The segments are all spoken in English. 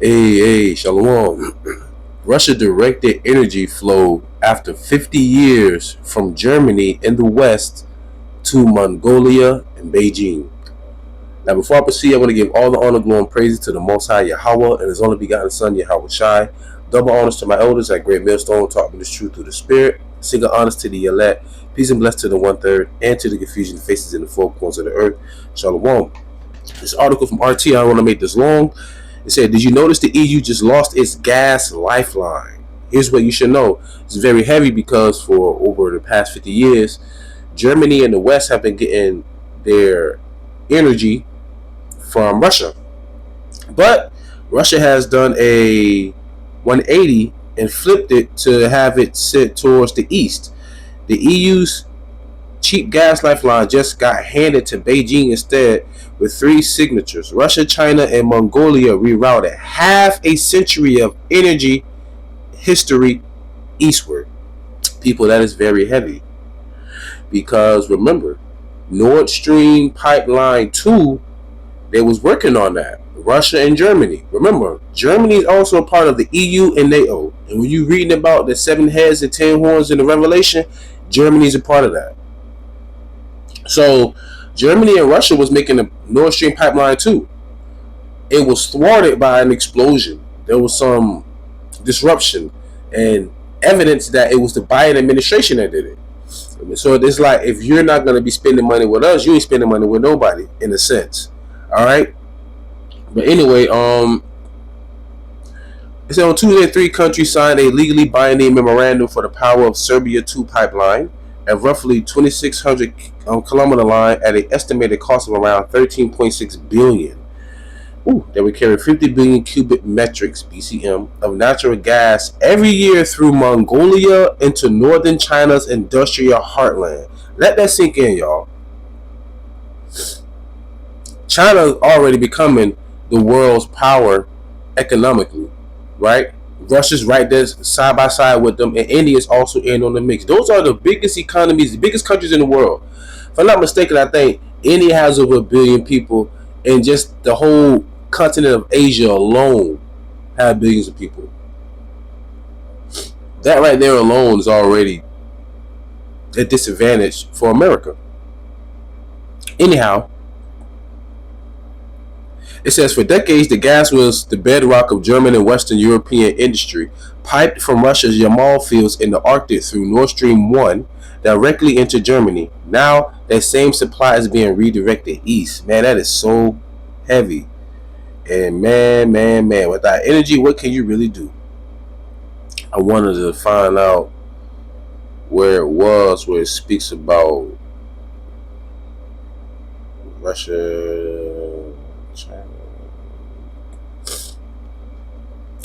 Hey, Shalom. Russia directed energy flow after 50 years from Germany in the west to Mongolia and Beijing. Now, before I proceed, I want to give all the honor, glory, and praises to the Most High YAHAWAH and His only begotten Son, YAHAWASHI. Double honors to my elders at Great Millstone, taught me this truth through the Spirit. Single honors to the elect. Peace and bless to the 1/3 and to the confusion faces in the four corners of the earth. Shalom. This article from RT, I don't want to make this long. It said, did you notice the EU just lost its gas lifeline? Here's what you should know. It's very heavy because for over the past 50 years, Germany and the West have been getting their energy from Russia. But Russia has done a 180 and flipped it to have it sit towards the east. The EU's cheap gas lifeline just got handed to Beijing instead with 3 signatures. Russia, China, and Mongolia rerouted half a century of energy history eastward. People, that is very heavy. Because remember, Nord Stream Pipeline 2, they was working on that. Russia and Germany. Remember, Germany is also a part of the EU and NATO. And when you're reading about the 7 heads and 10 horns in the Revelation, Germany is a part of that. So Germany and Russia was making the Nord Stream Pipeline 2. It was thwarted by an explosion. There was some disruption and evidence that it was the Biden administration that did it. So it's like, if you're not going to be spending money with us, you ain't spending money with nobody, in a sense. All right. But anyway, it said on Tuesday, 3 countries signed a legally binding memorandum for the Power of Serbia 2 pipeline, a roughly 2,600 kilometer line at an estimated cost of around 13.6 billion. That would carry 50 billion cubic metrics (BCM) of natural gas every year through Mongolia into northern China's industrial heartland. Let that sink in, y'all. China is already becoming the world's power economically, right? Russia's right there side by side with them, and India is also in on the mix. Those are the biggest economies, the biggest countries in the world. If I'm not mistaken, I think India has over 1 billion people, and just the whole continent of Asia alone have billions of people. That right there alone is already a disadvantage for America. Anyhow, it says, for decades, the gas was the bedrock of German and Western European industry, piped from Russia's Yamal fields in the Arctic through Nord Stream 1 directly into Germany. Now, that same supply is being redirected east. Man, that is so heavy. And man, without energy, what can you really do? I wanted to find out where it speaks about Russia, China.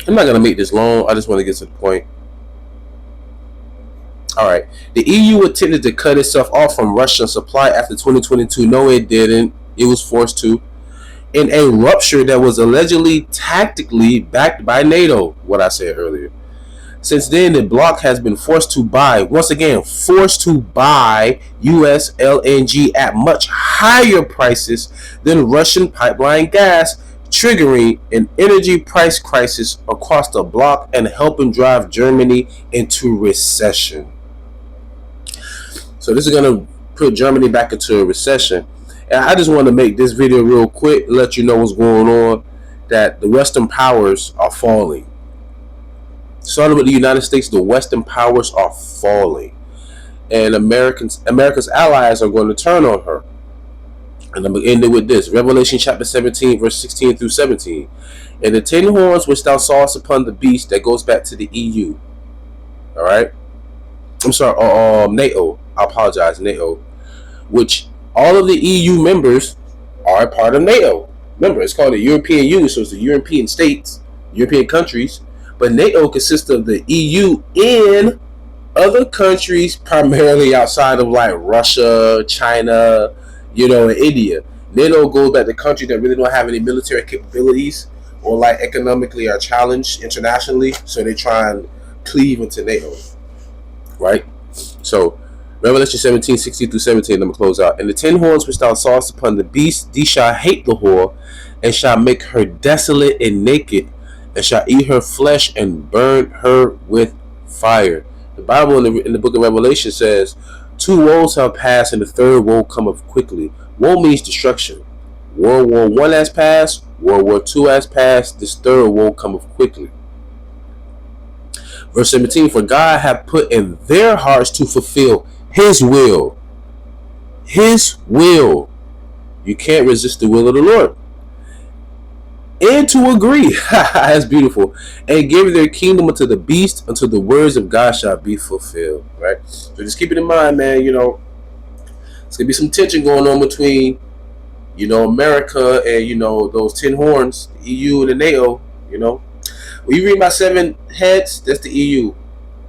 I'm not going to make this long. I just want to get to the point. Alright. The EU attempted to cut itself off from Russian supply after 2022. No, it didn't. It was forced to. In a rupture that was allegedly tactically backed by NATO, what I said earlier. Since then, the bloc has been forced to buy, once again, forced to buy U.S. LNG at much higher prices than Russian pipeline gas, triggering an energy price crisis across the bloc and helping drive Germany into recession. So this is going to put Germany back into a recession. And I just want to make this video real quick, let you know what's going on, that the Western powers are falling. Starting with the United States, the Western powers are falling. And America's allies are going to turn on her. And I'm going to end it with this. Revelation chapter 17, verse 16 through 17. And the 10 horns which thou sawest upon the beast, that goes back to the EU. Alright? I'm sorry, NATO. I apologize, NATO. Which all of the EU members are a part of NATO. Remember, it's called the European Union, so it's the European states, European countries. But NATO consists of the EU and other countries, primarily outside of like Russia, China, and India. NATO goes back to countries that really don't have any military capabilities or like economically are challenged internationally, so they try and cleave into NATO, right? So Revelation 17, 16 through 17, I'm going to close out. And the 10 horns which thou sawest upon the beast, these shall hate the whore, and shall make her desolate and naked, and shall eat her flesh and burn her with fire. The Bible in the book of Revelation says, 2 woes have passed, and the third woe cometh quickly. Woe means destruction. World War I has passed. World War II has passed. This third woe cometh quickly. Verse 17, for God hath put in their hearts to fulfill his will. His will. You can't resist the will of the Lord. And to agree. That's beautiful. And give their kingdom unto the beast, until the words of God shall be fulfilled. Right? So just keep it in mind, man. You know, it's gonna be some tension going on between, you know, America and, you know, those 10 horns, the EU and the NATO. You know, when you read about 7 heads, that's the EU.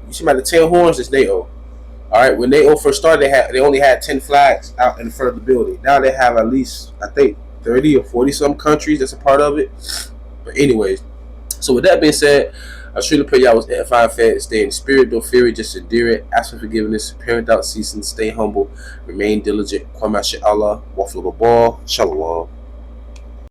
You see about the 10 horns, that's NATO. All right. When NATO first started, they only had 10 flags out in front of the building. Now they have at least, I think, 30 or 40 some countries that's a part of it. But anyways, so with that being said, I truly pray y'all was edified, fed, stay in spirit, don't fear it, just endure it, ask for forgiveness, parent without ceasing, stay humble, remain diligent, kwame Allah, waffle ball, shalom.